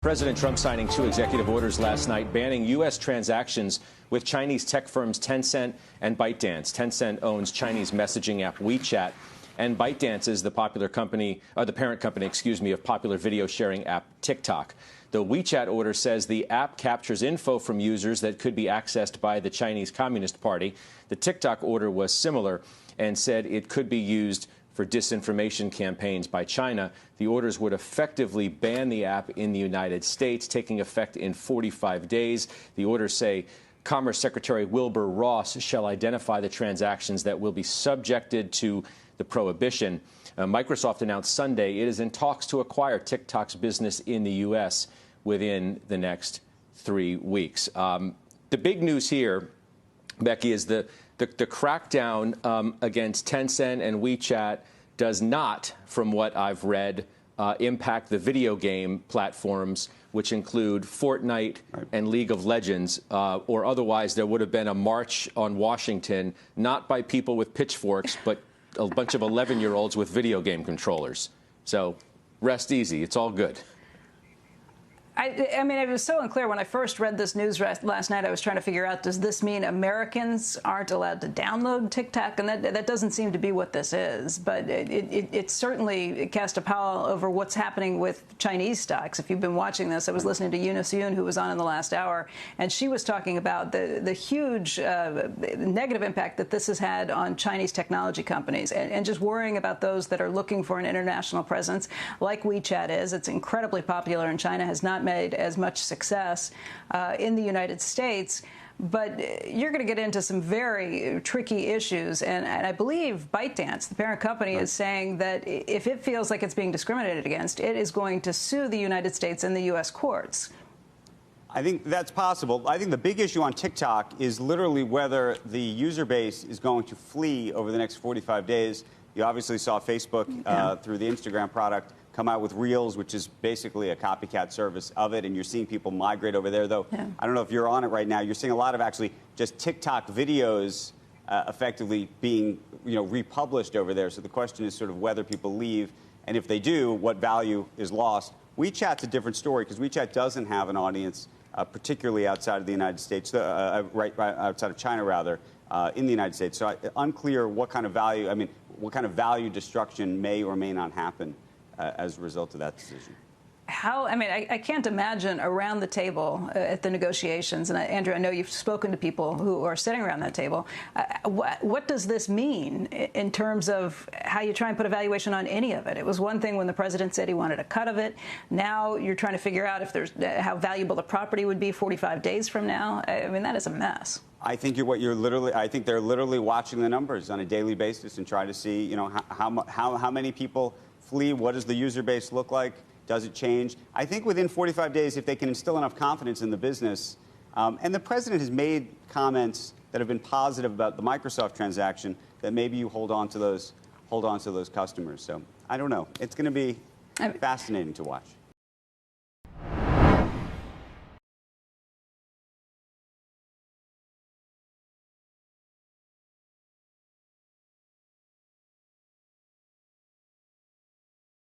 President Trump signing 2 executive orders last night banning U.S. transactions with Chinese tech firms Tencent and ByteDance. Tencent owns Chinese messaging app WeChat, and ByteDance is the parent company, of popular video sharing app TikTok. The WeChat order says the app captures info from users that could be accessed by the Chinese Communist Party. The TikTok order was similar and said it could be used for disinformation campaigns by China. The orders would effectively ban the app in the United States, taking effect in 45 days. The orders say Commerce Secretary Wilbur Ross shall identify the transactions that will be subjected to the prohibition. Microsoft announced Sunday it is in talks to acquire TikTok's business in the U.S. within the next 3 weeks. The big news here, Becky, is the crackdown against Tencent and WeChat does not, from what I've read, impact the video game platforms, which include Fortnite and League of Legends, or otherwise there would have been a march on Washington, not by people with pitchforks, but a bunch of 11-year-olds with video game controllers. So rest easy. It's all good. I mean, it was so unclear when I first read this news last night. I was trying to figure out, does this mean Americans aren't allowed to download TikTok? And that doesn't seem to be what this is. But it certainly cast a pall over what's happening with Chinese stocks. If you've been watching this, I was listening to Eunice Yoon, who was on in the last hour, and she was talking about the huge negative impact that this has had on Chinese technology companies, and just worrying about those that are looking for an international presence, like WeChat is. It's incredibly popular in China, has not made as much success in the United States. But you're going to get into some very tricky issues. And I believe ByteDance, the parent company, is saying that if it feels like it's being discriminated against, it is going to sue the United States and the U.S. courts. I think that's possible. I think the big issue on TikTok is literally whether the user base is going to flee over the next 45 days. You obviously saw Facebook through the Instagram product come out with Reels, which is basically a copycat service of it, and you're seeing people migrate over there, though. Yeah. I don't know if you're on it right now. You're seeing a lot of actually just TikTok videos effectively being, republished over there. So the question is sort of whether people leave, and if they do, what value is lost. WeChat's a different story because WeChat doesn't have an audience, particularly outside of the United States, right outside of China, rather, in the United States. So unclear what kind of value, what kind of value destruction may or may not happen as a result of that decision. I can't imagine around the table at the negotiations, and Andrew, I know you've spoken to people who are sitting around that table. What does this mean in terms of how you try and put a valuation on any of it? It was one thing when the president said he wanted a cut of it. Now you're trying to figure out if there's how valuable the property would be 45 days from now. That is a mess. I think I think they're literally watching the numbers on a daily basis and trying to see, how many people flee. What does the user base look like? Does it change? I think within 45 days, if they can instill enough confidence in the business, and the president has made comments that have been positive about the Microsoft transaction, that maybe you hold on to those customers. So I don't know. It's going to be fascinating to watch.